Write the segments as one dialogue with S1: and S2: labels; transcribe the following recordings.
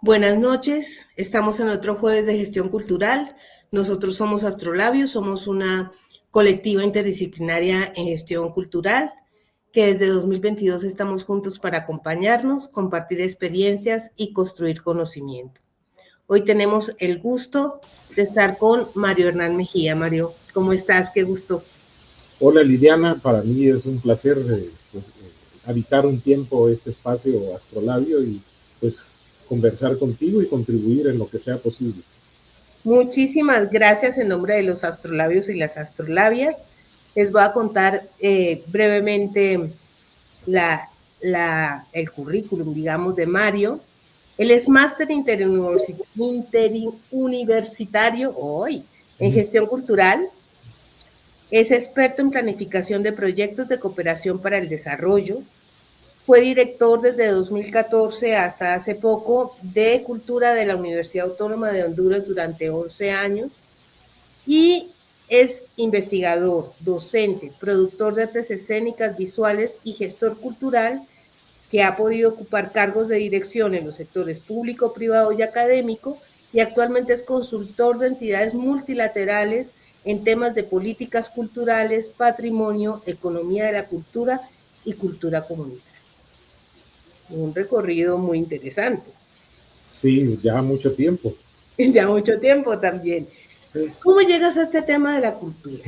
S1: Buenas noches, estamos en otro jueves de gestión cultural. Nosotros somos Astrolabios, somos una colectiva interdisciplinaria en gestión cultural que desde 2022 estamos juntos para acompañarnos, compartir experiencias y construir conocimiento. Hoy tenemos el gusto de estar con Mario Hernán Mejía. Mario, ¿cómo estás? Qué gusto.
S2: Hola Liliana, para mí es un placer habitar un tiempo este espacio Astrolabio y pues conversar contigo y contribuir en lo que sea posible.
S1: Muchísimas gracias en nombre de los astrolabios y las astrolabias. Les voy a contar brevemente el currículum, digamos, de Mario. Él es máster interuniversitario hoy en gestión cultural. Es experto en planificación de proyectos de cooperación para el desarrollo. Fue director desde 2014 hasta hace poco de Cultura de la Universidad Autónoma de Honduras durante 11 años y es investigador, docente, productor de artes escénicas, visuales y gestor cultural que ha podido ocupar cargos de dirección en los sectores público, privado y académico, y actualmente es consultor de entidades multilaterales en temas de políticas culturales, patrimonio, economía de la cultura y cultura comunitaria. Un recorrido muy interesante.
S2: Sí, ya mucho tiempo.
S1: Ya mucho tiempo también. ¿Cómo llegas a este tema de la cultura?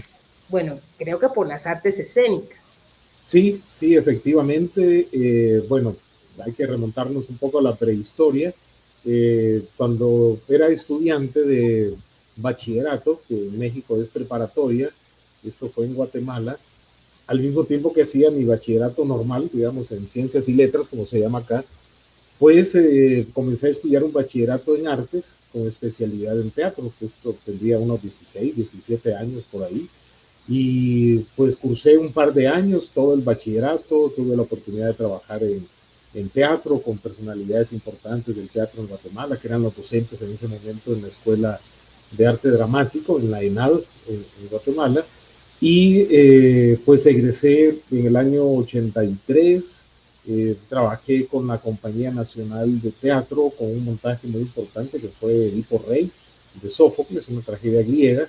S1: Bueno, creo que por las artes escénicas.
S2: Sí, sí, efectivamente. Bueno, hay que remontarnos un poco a la prehistoria. Cuando era estudiante de bachillerato, que en México es preparatoria, esto fue en Guatemala, al mismo tiempo que hacía mi bachillerato normal, digamos, en ciencias y letras, como se llama acá, pues comencé a estudiar un bachillerato en artes con especialidad en teatro, que esto tendría unos 16, 17 años por ahí. Y pues cursé un par de años todo el bachillerato, tuve la oportunidad de trabajar en teatro con personalidades importantes del teatro en Guatemala, que eran los docentes en ese momento en la Escuela de Arte Dramático, en la ENAD, en Guatemala. Y pues egresé en el año 83, trabajé con la Compañía Nacional de Teatro con un montaje muy importante que fue Edipo Rey de Sófocles, una tragedia griega,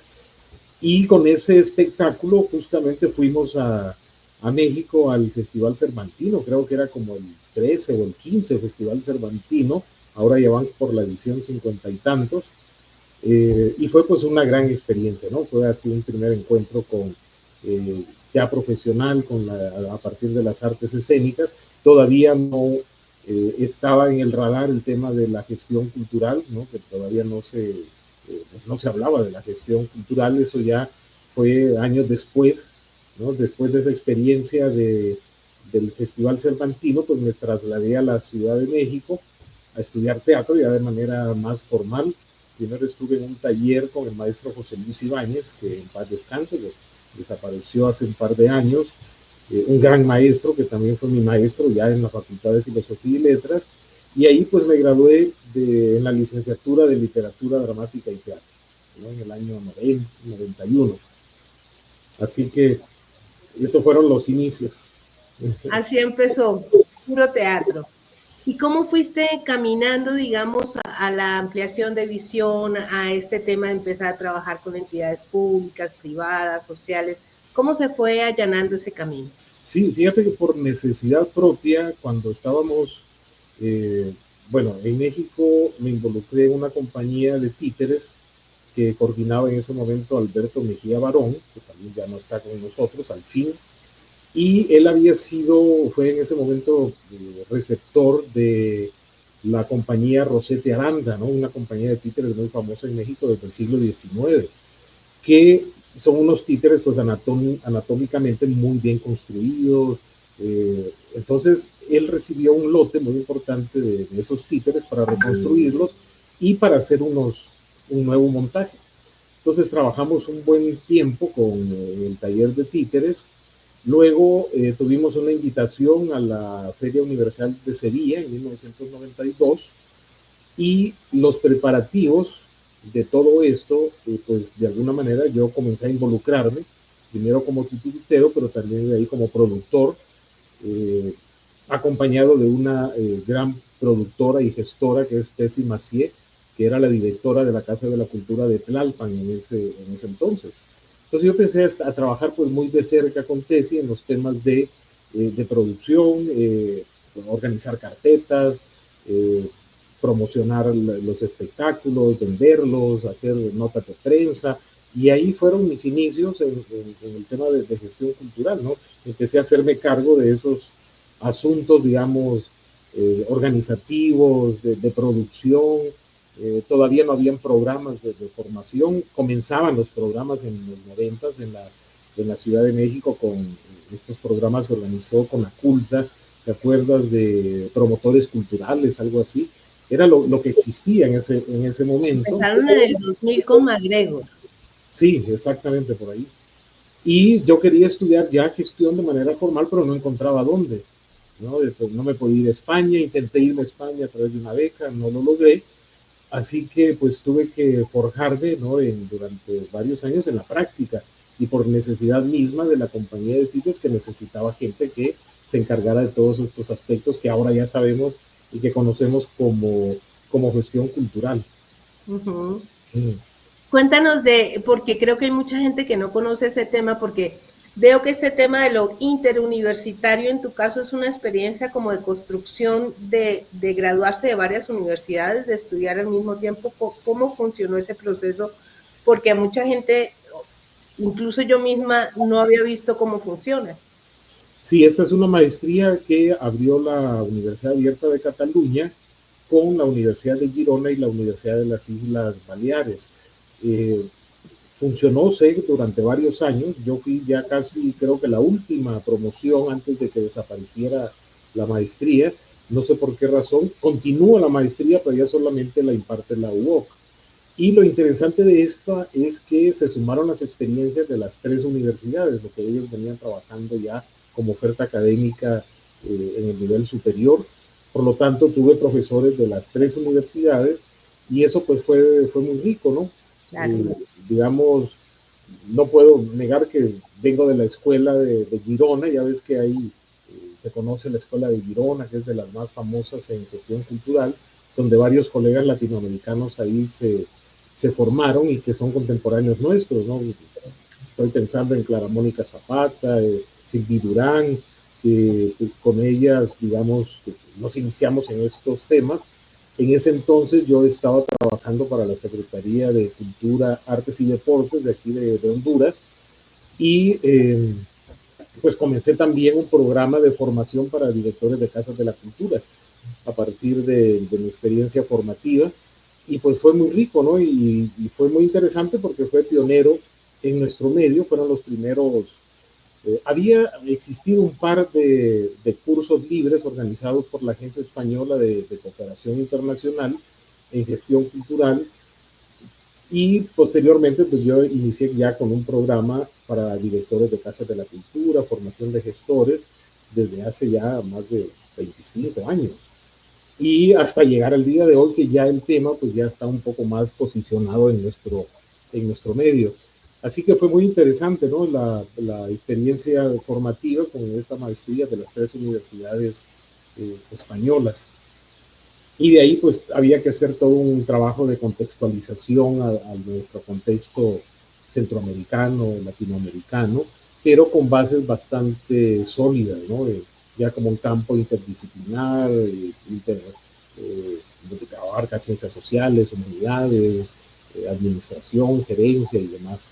S2: y con ese espectáculo justamente fuimos a México al Festival Cervantino, creo que era como el 13 o el 15 Festival Cervantino, ahora ya van por la edición 50 y tantos, y fue pues una gran experiencia, ¿no? Fue así un primer encuentro con ya profesional, a partir de las artes escénicas. Todavía no estaba en el radar el tema de la gestión cultural, ¿no? Que todavía pues no se hablaba de la gestión cultural, eso ya fue años después, ¿no? Después de esa experiencia del Festival Cervantino, pues me trasladé a la Ciudad de México a estudiar teatro ya de manera más formal. Primero estuve en un taller con el maestro José Luis Ibáñez, que en paz descanse, desapareció hace un par de años, un gran maestro que también fue mi maestro ya en la Facultad de Filosofía y Letras, y ahí pues me gradué en la licenciatura de Literatura Dramática y Teatro, ¿no? En el año 91. Así que esos fueron los inicios.
S1: Así empezó, puro teatro. ¿Y cómo fuiste caminando, digamos, a la ampliación de visión, a este tema de empezar a trabajar con entidades públicas, privadas, sociales? ¿Cómo se fue allanando ese camino?
S2: Sí, fíjate que por necesidad propia, cuando estábamos, eh, bueno, en México me involucré en una compañía de títeres que coordinaba en ese momento Alberto Mejía Barón, que también ya no está con nosotros, al fin, y él fue en ese momento receptor de la compañía Rosete Aranda, ¿no? Una compañía de títeres muy famosa en México desde el siglo XIX, que son unos títeres pues anatómicamente muy bien construidos. Entonces él recibió un lote muy importante de esos títeres para reconstruirlos y para hacer un nuevo montaje. Entonces trabajamos un buen tiempo con el taller de títeres. Luego tuvimos una invitación a la Feria Universal de Sevilla en 1992 y los preparativos de todo esto, pues de alguna manera yo comencé a involucrarme, primero como titiritero, pero también de ahí como productor. Eh, acompañado de una gran productora y gestora que es Tessie Macié, que era la directora de la Casa de la Cultura de Tlalpan en ese entonces. Entonces yo pensé a trabajar pues muy de cerca con Tessie en los temas de producción, organizar carpetas, promocionar los espectáculos, venderlos, hacer notas de prensa, y ahí fueron mis inicios en el tema de gestión cultural, ¿no? Empecé a hacerme cargo de esos asuntos, digamos, organizativos, de producción. Todavía no habían programas de formación, comenzaban los programas en los 90 en la Ciudad de México con estos programas que organizó con la Culta, ¿te acuerdas? De promotores culturales, algo así. Era lo que existía en ese momento.
S1: Empezaron en el 2000 con MacGregor.
S2: Sí, exactamente por ahí. Y yo quería estudiar ya gestión de manera formal, pero no encontraba dónde. No me podía ir a España, intenté irme a España a través de una beca, no lo logré. Así que pues tuve que forjarme, ¿no? Durante varios años en la práctica y por necesidad misma de la compañía de tickets, que necesitaba gente que se encargara de todos estos aspectos que ahora ya sabemos y que conocemos como gestión cultural.
S1: Uh-huh. Cuéntanos porque creo que hay mucha gente que no conoce ese tema, porque veo que este tema de lo interuniversitario en tu caso es una experiencia como de construcción de graduarse de varias universidades, de estudiar al mismo tiempo. ¿Cómo funcionó ese proceso? Porque a mucha gente, incluso yo misma, no había visto cómo funciona.
S2: Sí, esta es una maestría que abrió la Universidad Abierta de Cataluña con la Universidad de Girona y la Universidad de las Islas Baleares. Funcionó durante varios años. Yo fui ya casi, creo que la última promoción antes de que desapareciera la maestría. No sé por qué razón. Continúa la maestría, pero ya solamente la imparte la UOC. Y lo interesante de esta es que se sumaron las experiencias de las tres universidades, lo que ellos venían trabajando ya como oferta académica en el nivel superior. Por lo tanto, tuve profesores de las tres universidades y eso pues fue muy rico, ¿no?
S1: Claro.
S2: Digamos, no puedo negar que vengo de la escuela de Girona, ya ves que ahí se conoce la escuela de Girona, que es de las más famosas en gestión cultural, donde varios colegas latinoamericanos ahí se formaron y que son contemporáneos nuestros, ¿no? Estoy pensando en Clara Mónica Zapata, Silvi Durán, pues con ellas, digamos, nos iniciamos en estos temas. En ese entonces yo estaba trabajando para la Secretaría de Cultura, Artes y Deportes de aquí de Honduras y pues comencé también un programa de formación para directores de casas de la cultura a partir de mi experiencia formativa y pues fue muy rico, ¿no? Y fue muy interesante porque fue pionero en nuestro medio, fueron los primeros. Había existido un par de cursos libres organizados por la Agencia Española de Cooperación Internacional en Gestión Cultural y posteriormente pues yo inicié ya con un programa para directores de casas de la cultura, formación de gestores, desde hace ya más de 25 años. Y hasta llegar al día de hoy que ya el tema pues ya está un poco más posicionado en nuestro medio. Así que fue muy interesante, ¿no? La experiencia formativa con esta maestría de las tres universidades españolas. Y de ahí pues había que hacer todo un trabajo de contextualización a nuestro contexto centroamericano, latinoamericano, pero con bases bastante sólidas, ¿no? Ya como un campo interdisciplinar, que abarca ciencias sociales, humanidades, administración, gerencia y demás.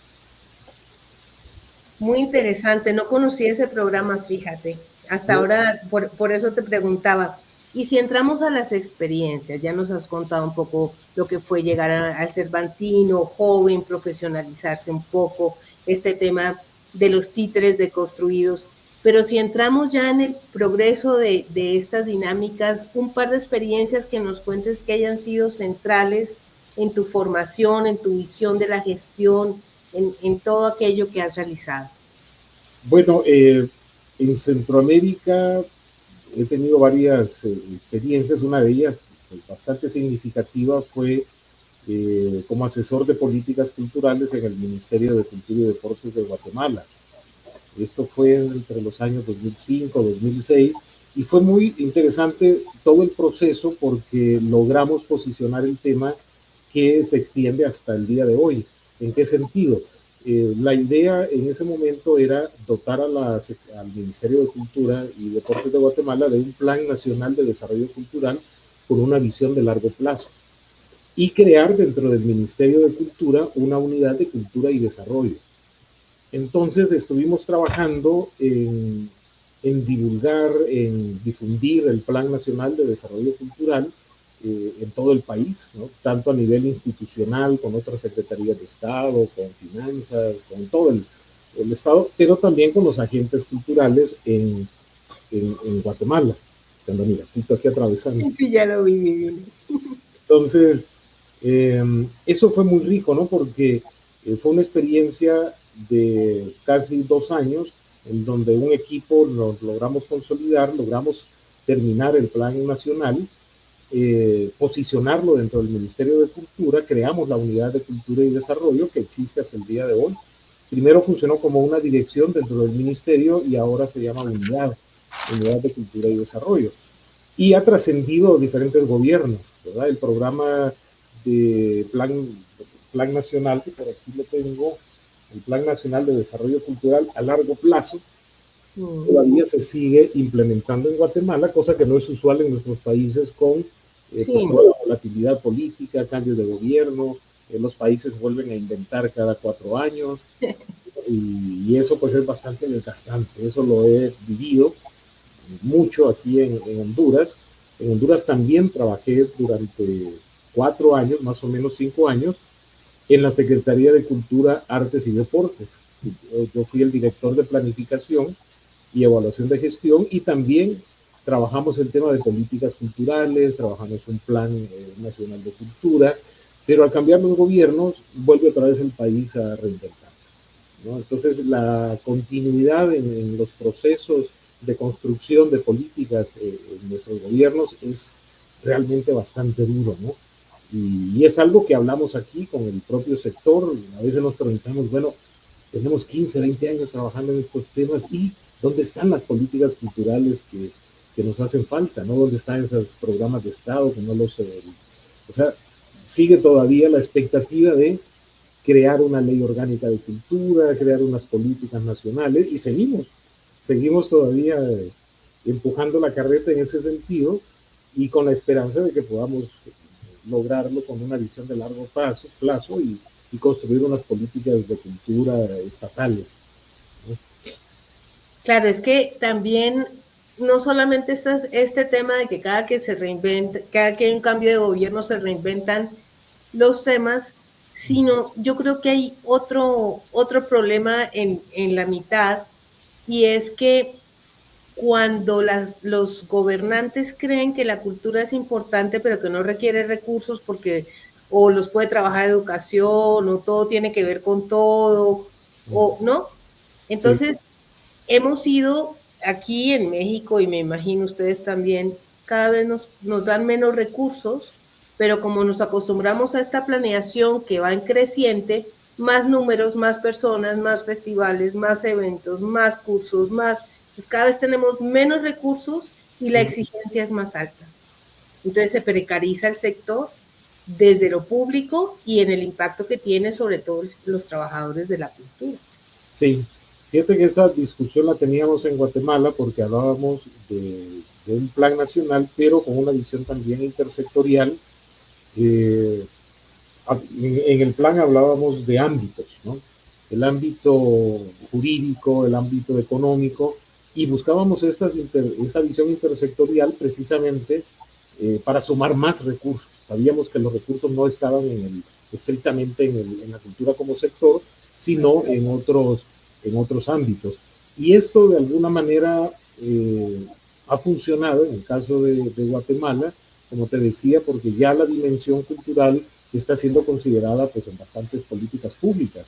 S1: Muy interesante, no conocí ese programa, fíjate. Hasta ahora, por eso te preguntaba. Y si entramos a las experiencias, ya nos has contado un poco lo que fue llegar al Cervantino, joven, profesionalizarse un poco, este tema de los títeres deconstruidos. Pero si entramos ya en el progreso de estas dinámicas, un par de experiencias que nos cuentes que hayan sido centrales en tu formación, en tu visión de la gestión, en todo aquello que has realizado.
S2: Bueno, en Centroamérica he tenido varias experiencias. Una de ellas bastante significativa fue como asesor de políticas culturales en el Ministerio de Cultura y Deportes de Guatemala. Esto fue entre los años 2005 y 2006 Y fue muy interesante todo el proceso porque logramos posicionar el tema que se extiende hasta el día de hoy. ¿En qué sentido? La idea en ese momento era dotar al Ministerio de Cultura y Deportes de Guatemala de un Plan Nacional de Desarrollo Cultural con una visión de largo plazo y crear dentro del Ministerio de Cultura una unidad de cultura y desarrollo. Entonces estuvimos trabajando en divulgar, en difundir el Plan Nacional de Desarrollo Cultural en todo el país, ¿no? Tanto a nivel institucional, con otras secretarías de Estado, con finanzas, con todo el Estado, pero también con los agentes culturales en Guatemala. Cuando mira, Tito aquí atravesando.
S1: Sí, ya lo vi, divino.
S2: Entonces, eso fue muy rico, ¿no? Porque fue una experiencia de casi 2 años en donde un equipo nos logramos consolidar, logramos terminar el plan nacional, posicionarlo dentro del Ministerio de Cultura, creamos la Unidad de Cultura y Desarrollo que existe hasta el día de hoy. Primero funcionó como una dirección dentro del ministerio y ahora se llama Unidad de Cultura y Desarrollo. Y ha trascendido diferentes gobiernos, ¿verdad? El programa de plan nacional, que por aquí lo tengo, el Plan Nacional de Desarrollo Cultural a largo plazo, todavía se sigue implementando en Guatemala, cosa que no es usual en nuestros países con pues, toda la volatilidad política, cambios de gobierno, los países vuelven a inventar cada 4 años, y eso pues es bastante desgastante. Eso lo he vivido mucho aquí en Honduras. En Honduras también trabajé durante 4 años, más o menos 5 años, en la Secretaría de Cultura, Artes y Deportes. Yo fui el director de planificación y evaluación de gestión, y también trabajamos el tema de políticas culturales, trabajamos un plan nacional de cultura, pero al cambiar los gobiernos vuelve otra vez el país a reinventarse, ¿no? Entonces la continuidad en los procesos de construcción de políticas en nuestros gobiernos es realmente bastante duro, ¿no? Y es algo que hablamos aquí con el propio sector. A veces nos preguntamos, bueno, tenemos 15, 20 años trabajando en estos temas, y ¿dónde están las políticas culturales que nos hacen falta, ¿no? ¿Dónde están esos programas de Estado que no los... o sea, sigue todavía la expectativa de crear una ley orgánica de cultura, crear unas políticas nacionales, y seguimos todavía empujando la carreta en ese sentido, y con la esperanza de que podamos lograrlo con una visión de largo plazo y construir unas políticas de cultura estatales, ¿no?
S1: Claro, es que también no solamente este tema de que cada que se reinventa, cada que hay un cambio de gobierno se reinventan los temas, sino yo creo que hay otro problema en la mitad, y es que cuando los gobernantes creen que la cultura es importante pero que no requiere recursos porque o los puede trabajar educación o todo tiene que ver con todo, o no. Entonces, sí, hemos ido aquí en México, y me imagino ustedes también, cada vez nos dan menos recursos, pero como nos acostumbramos a esta planeación que va en creciente, más números, más personas, más festivales, más eventos, más cursos, más... Pues cada vez tenemos menos recursos y la exigencia es más alta. Entonces se precariza el sector desde lo público y en el impacto que tiene sobre todo los trabajadores de la cultura.
S2: Sí, fíjate que esa discusión la teníamos en Guatemala porque hablábamos de un plan nacional, pero con una visión también intersectorial. En el plan hablábamos de ámbitos, ¿no? El ámbito jurídico, el ámbito económico, y buscábamos esta visión intersectorial precisamente para sumar más recursos. Sabíamos que los recursos no estaban estrictamente en la cultura como sector, sino en otros ámbitos. Y esto de alguna manera ha funcionado en el caso de Guatemala, como te decía, porque ya la dimensión cultural está siendo considerada pues en bastantes políticas públicas,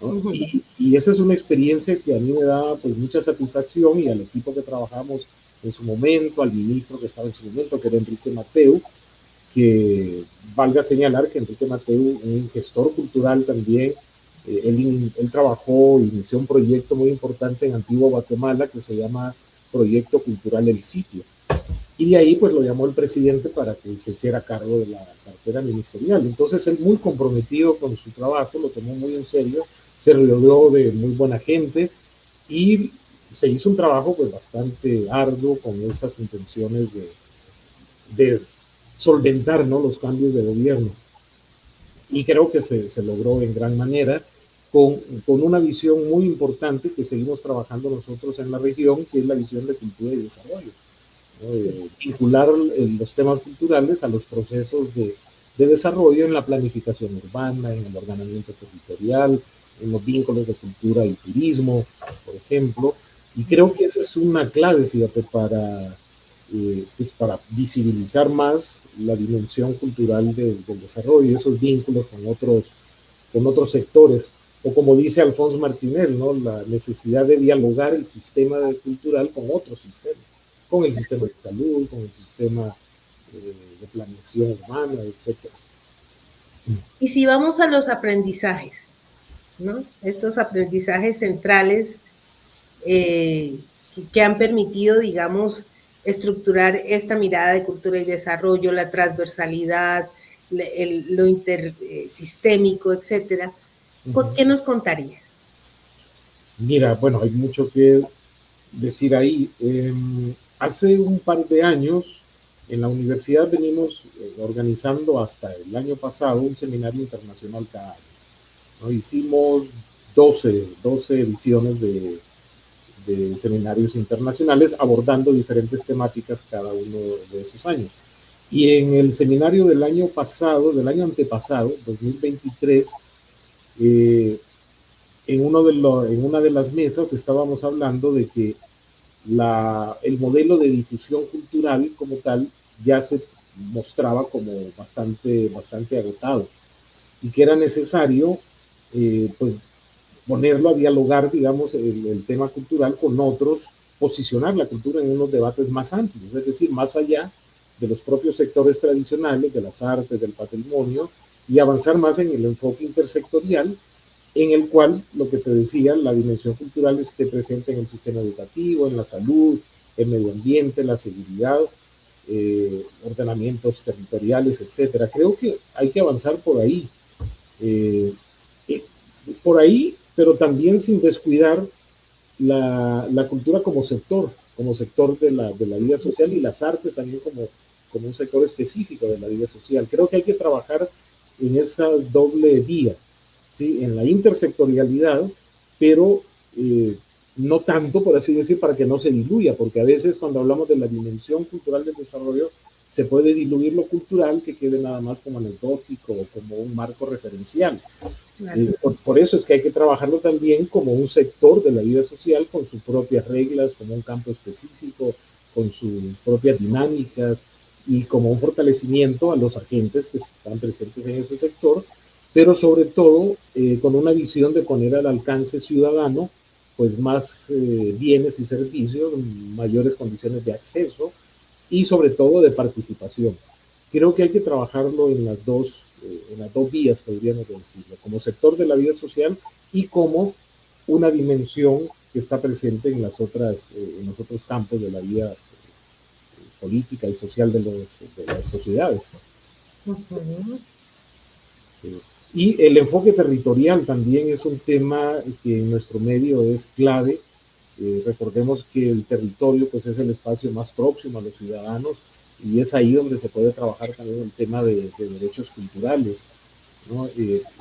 S2: ¿no? Y esa es una experiencia que a mí me da pues mucha satisfacción, y al equipo que trabajamos en su momento, al ministro que estaba en su momento, que era Enrique Mateu, que valga señalar que Enrique Mateu, un gestor cultural también, él trabajó, inició un proyecto muy importante en Antigua Guatemala que se llama proyecto cultural El Sitio. Y de ahí pues lo llamó el presidente para que se hiciera cargo de la cartera ministerial. Entonces él, muy comprometido con su trabajo, lo tomó muy en serio, se rodeó de muy buena gente y se hizo un trabajo pues bastante arduo con esas intenciones de solventar, ¿no?, los cambios de gobierno. Y creo que se logró en gran manera con una visión muy importante que seguimos trabajando nosotros en la región, que es la visión de cultura y desarrollo. Vincular los temas culturales a los procesos de desarrollo en la planificación urbana, en el ordenamiento territorial, en los vínculos de cultura y turismo, por ejemplo. Y creo que esa es una clave, fíjate, pues para visibilizar más la dimensión cultural del desarrollo, esos vínculos con otros sectores. O como dice Alfonso Martinel, ¿no?, la necesidad de dialogar el sistema cultural con otros sistemas, con el sistema de salud, con el sistema de planeación urbana, etc.
S1: Y si vamos a los aprendizajes, ¿no?, estos aprendizajes centrales que han permitido, digamos, estructurar esta mirada de cultura y desarrollo, la transversalidad, lo intersistémico, etcétera, ¿qué nos contarías?
S2: Mira, bueno, hay mucho que decir ahí. Hace un par de años en la universidad venimos organizando hasta el año pasado un seminario internacional cada año, ¿no? Hicimos 12 ediciones de seminarios internacionales abordando diferentes temáticas cada uno de esos años. Y en el seminario del año pasado, del año antepasado, 2023, en una de las mesas estábamos hablando de que el modelo de difusión cultural como tal ya se mostraba como bastante agotado y que era necesario pues ponerlo a dialogar, digamos, el tema cultural con otros, posicionar la cultura en unos debates más amplios, es decir, más allá de los propios sectores tradicionales, de las artes, del patrimonio, y avanzar más en el enfoque intersectorial, en el cual, lo que te decía, la dimensión cultural esté presente en el sistema educativo, en la salud, el medio ambiente, la seguridad, ordenamientos territoriales, etcétera. Creo que hay que avanzar por ahí. Pero también sin descuidar la cultura como sector de la vida social, y las artes también como un sector específico de la vida social. Creo que hay que trabajar en esa doble vía, ¿sí?, en la intersectorialidad, pero no tanto, por así decir, para que no se diluya, porque a veces cuando hablamos de la dimensión cultural del desarrollo, se puede diluir lo cultural, que quede nada más como anecdótico o como un marco referencial. Claro. Por eso es que hay que trabajarlo también como un sector de la vida social, con sus propias reglas, como un campo específico, con sus propias dinámicas, y como un fortalecimiento a los agentes que están presentes en ese sector, pero sobre todo con una visión de poner al alcance ciudadano pues más bienes y servicios, mayores condiciones de acceso y sobre todo de participación. Creo que hay que trabajarlo en las dos vías, podríamos decirlo, como sector de la vida social y como una dimensión que está presente en los otros campos de la vida política y social de las sociedades. Sí. Y el enfoque territorial también es un tema que en nuestro medio es clave. Recordemos que el territorio pues es el espacio más próximo a los ciudadanos, y es ahí donde se puede trabajar también el tema de derechos culturales, ¿no?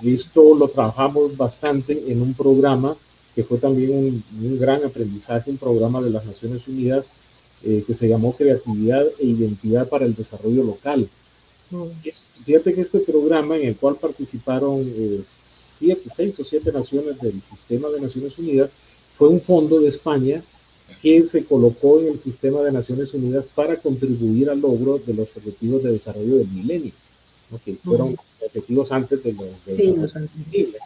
S2: Esto lo trabajamos bastante en un programa que fue también un gran aprendizaje, un programa de las Naciones Unidas que se llamó Creatividad e Identidad para el Desarrollo Local. Fíjate que este programa, en el cual participaron 6 o 7 naciones del sistema de Naciones Unidas, fue un fondo de España que se colocó en el sistema de Naciones Unidas para contribuir al logro de los objetivos de desarrollo del milenio, ¿no?, que fueron objetivos antes de los desarrollo sostenible.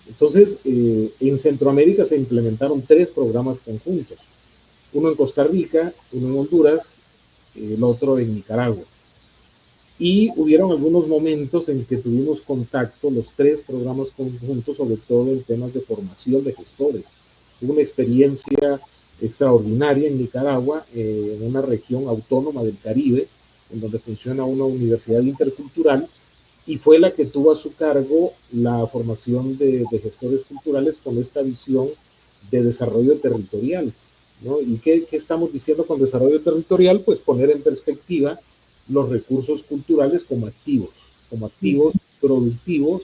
S2: Entonces, en Centroamérica se implementaron 3 programas conjuntos, uno en Costa Rica, uno en Honduras, el otro en Nicaragua. Y hubieron algunos momentos en que tuvimos contacto, los 3 programas conjuntos, sobre todo en temas de formación de gestores. Hubo una experiencia extraordinaria en Nicaragua, en una región autónoma del Caribe, en donde funciona una universidad intercultural, y fue la que tuvo a su cargo la formación de gestores culturales con esta visión de desarrollo territorial, ¿no? ¿Y qué estamos diciendo con desarrollo territorial? Pues poner en perspectiva los recursos culturales como activos productivos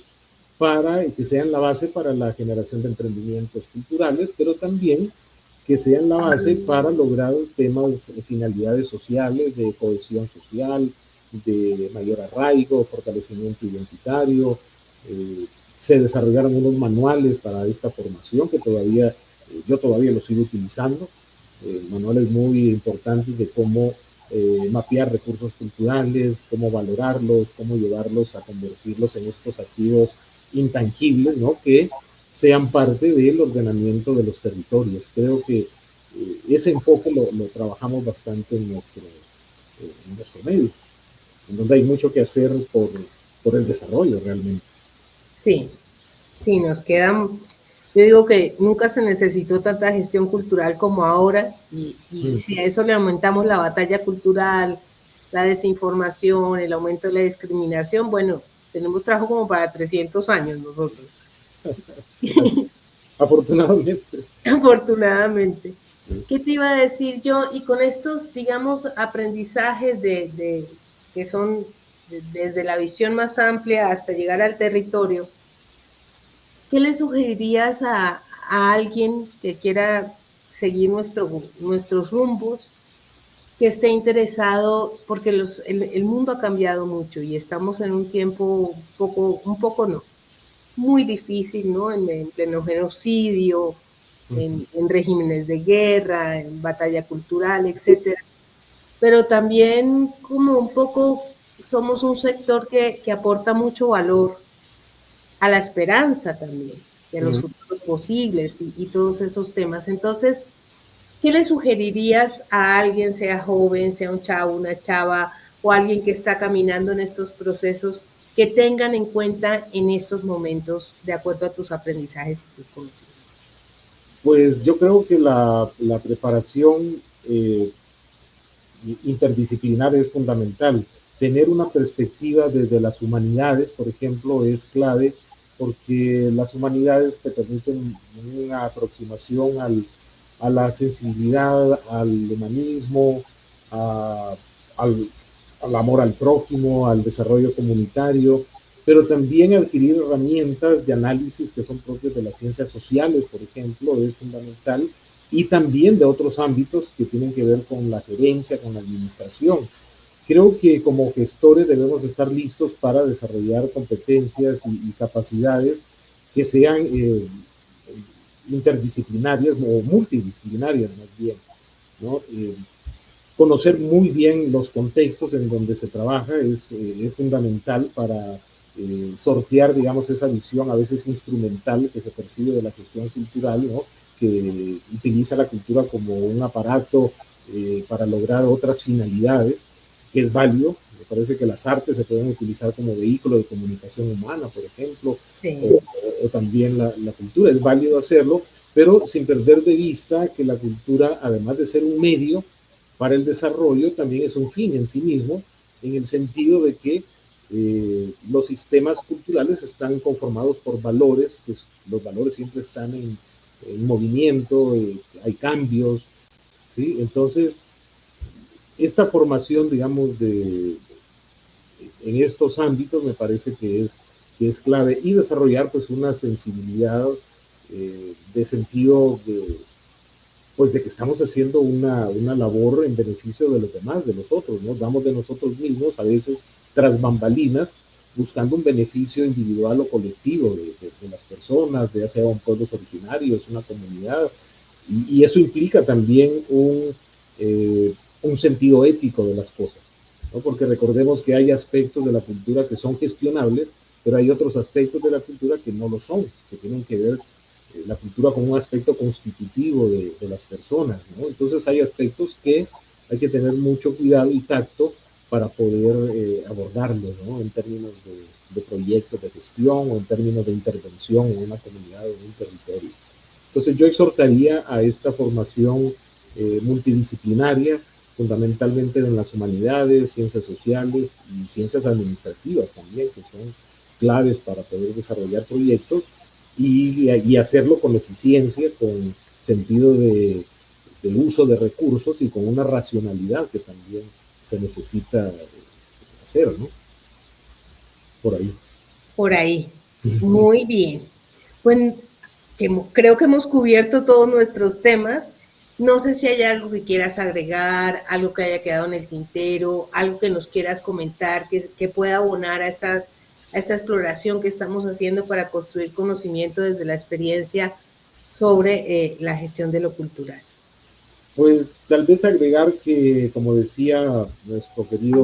S2: para que sean la base para la generación de emprendimientos culturales, pero también que sean la base para lograr temas, finalidades sociales, de cohesión social, de mayor arraigo, fortalecimiento identitario. Se desarrollaron unos manuales para esta formación que todavía, yo todavía los sigo utilizando, manuales muy importantes de cómo mapear recursos culturales, cómo valorarlos, cómo llevarlos a convertirlos en estos activos intangibles, ¿no? Que sean parte del ordenamiento de los territorios. Creo que ese enfoque lo trabajamos bastante en nuestro medio, en donde hay mucho que hacer por el desarrollo realmente.
S1: Sí, sí, nos quedan. Yo digo que nunca se necesitó tanta gestión cultural como ahora, y si a eso le aumentamos la batalla cultural, la desinformación, el aumento de la discriminación, bueno, tenemos trabajo como para 300 años nosotros.
S2: Afortunadamente.
S1: Afortunadamente. Sí. ¿Qué te iba a decir yo? Y con estos, digamos, aprendizajes que son desde la visión más amplia hasta llegar al territorio, ¿qué le sugerirías a alguien que quiera seguir nuestros rumbos, que esté interesado? Porque el mundo ha cambiado mucho y estamos en un tiempo un poco no, muy difícil, ¿no? En pleno genocidio, en regímenes de guerra, en batalla cultural, etcétera. Pero también como un poco somos un sector que aporta mucho valor a la esperanza también, y a los futuros posibles y todos esos temas. Entonces, ¿qué le sugerirías a alguien, sea joven, sea un chavo, una chava, o alguien que está caminando en estos procesos, que tengan en cuenta en estos momentos, de acuerdo a tus aprendizajes y tus conocimientos?
S2: Pues yo creo que la preparación interdisciplinar es fundamental. Tener una perspectiva desde las humanidades, por ejemplo, es clave, porque las humanidades te permiten una aproximación a la sensibilidad, al humanismo, al amor al prójimo, al desarrollo comunitario, pero también adquirir herramientas de análisis que son propias de las ciencias sociales, por ejemplo, es fundamental, y también de otros ámbitos que tienen que ver con la gerencia, con la administración. Creo que como gestores debemos estar listos para desarrollar competencias y capacidades que sean interdisciplinarias o multidisciplinarias más bien, ¿no? Conocer muy bien los contextos en donde se trabaja es fundamental para sortear, digamos, esa visión a veces instrumental que se percibe de la gestión cultural, ¿no? Que utiliza la cultura como un aparato para lograr otras finalidades, que es válido. Me parece que las artes se pueden utilizar como vehículo de comunicación humana, por ejemplo, sí. o también la cultura, es válido hacerlo, pero sin perder de vista que la cultura, además de ser un medio para el desarrollo, también es un fin en sí mismo, en el sentido de que los sistemas culturales están conformados por valores, pues los valores siempre están en movimiento, hay cambios, ¿sí? Entonces, esta formación, digamos, en estos ámbitos me parece que es clave, y desarrollar pues una sensibilidad de sentido pues de que estamos haciendo una labor en beneficio de los demás, de nosotros, ¿no? Damos de nosotros mismos, a veces tras bambalinas, buscando un beneficio individual o colectivo de las personas, ya sea un pueblo originario, una comunidad, y eso implica también un sentido ético de las cosas, ¿no? Porque recordemos que hay aspectos de la cultura que son gestionables, pero hay otros aspectos de la cultura que no lo son, que tienen que ver la cultura como un aspecto constitutivo de las personas, ¿no? Entonces hay aspectos que hay que tener mucho cuidado y tacto para poder abordarlos, ¿no? En términos de proyectos de gestión o en términos de intervención en una comunidad o en un territorio. Entonces yo exhortaría a esta formación multidisciplinaria, fundamentalmente en las humanidades, ciencias sociales y ciencias administrativas también, que son claves para poder desarrollar proyectos y hacerlo con eficiencia, con sentido de uso de recursos y con una racionalidad que también se necesita hacer, ¿no? Por ahí.
S1: Por ahí. Muy bien. Pues creo que hemos cubierto todos nuestros temas. No sé si hay algo que quieras agregar, algo que haya quedado en el tintero, algo que nos quieras comentar, que pueda abonar a esta exploración que estamos haciendo para construir conocimiento desde la experiencia sobre la gestión de lo cultural.
S2: Pues tal vez agregar que, como decía nuestro querido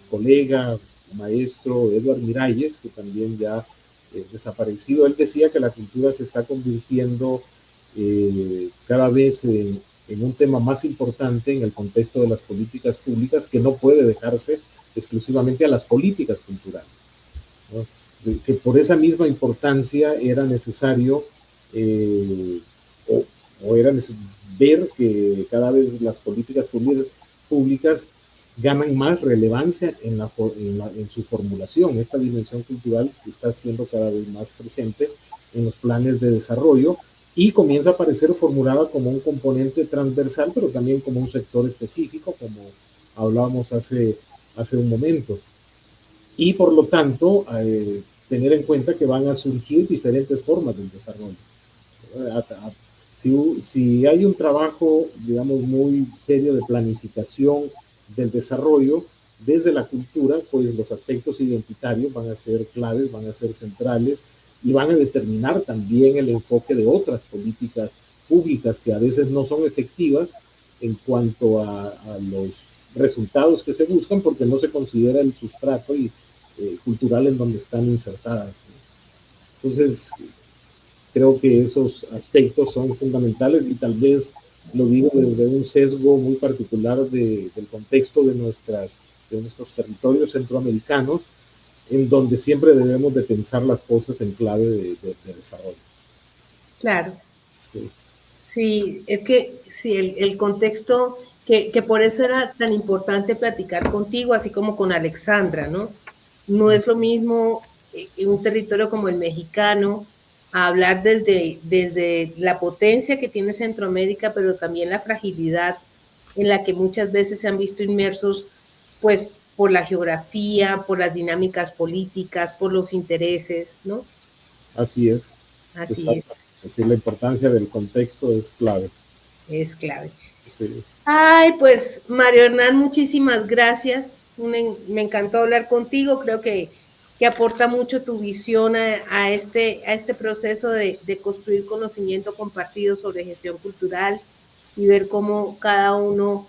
S2: colega, maestro Edward Miralles, que también ya desaparecido, él decía que la cultura se está convirtiendo cada vez en un tema más importante en el contexto de las políticas públicas, que no puede dejarse exclusivamente a las políticas culturales, ¿no? Que por esa misma importancia era necesario o era ver que cada vez las políticas públicas ganan más relevancia en su formulación. Esta dimensión cultural está siendo cada vez más presente en los planes de desarrollo y comienza a aparecer formulada como un componente transversal, pero también como un sector específico, como hablábamos hace un momento. Y por lo tanto, tener en cuenta que van a surgir diferentes formas del desarrollo. Si hay un trabajo, digamos, muy serio de planificación del desarrollo desde la cultura, pues los aspectos identitarios van a ser claves, van a ser centrales y van a determinar también el enfoque de otras políticas públicas que a veces no son efectivas en cuanto a los resultados que se buscan porque no se considera el sustrato cultural en donde están insertadas. Entonces, creo que esos aspectos son fundamentales y tal vez lo digo desde un sesgo muy particular del contexto de nuestros territorios centroamericanos, en donde siempre debemos de pensar las cosas en clave de desarrollo.
S1: Claro. Sí. Sí, es que sí, el contexto, que por eso era tan importante platicar contigo, así como con Alexandra, ¿no? No es lo mismo en un territorio como el mexicano, a hablar desde la potencia que tiene Centroamérica, pero también la fragilidad en la que muchas veces se han visto inmersos, pues, por la geografía, por las dinámicas políticas, por los intereses, ¿no?
S2: Así es.
S1: Así es.
S2: Es decir, la importancia del contexto es clave.
S1: Es clave.
S2: Sí.
S1: Ay, pues Mario Hernán, muchísimas gracias. Me encantó hablar contigo. Creo que aporta mucho tu visión a este proceso de construir conocimiento compartido sobre gestión cultural y ver cómo cada uno,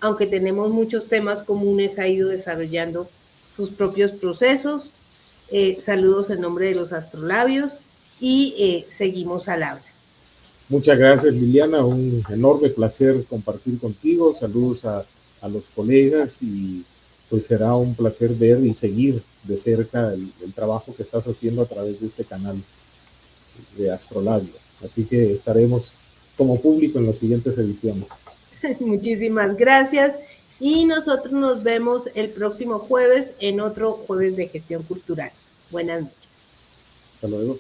S1: aunque tenemos muchos temas comunes, ha ido desarrollando sus propios procesos. Saludos en nombre de los astrolabios y seguimos al habla.
S2: Muchas gracias, Liliana. Un enorme placer compartir contigo. Saludos a los colegas y pues será un placer ver y seguir de cerca el trabajo que estás haciendo a través de este canal de Astrolabio. Así que estaremos como público en las siguientes ediciones.
S1: Muchísimas gracias y nosotros nos vemos el próximo jueves en otro jueves de gestión cultural. Buenas noches.
S2: Hasta luego.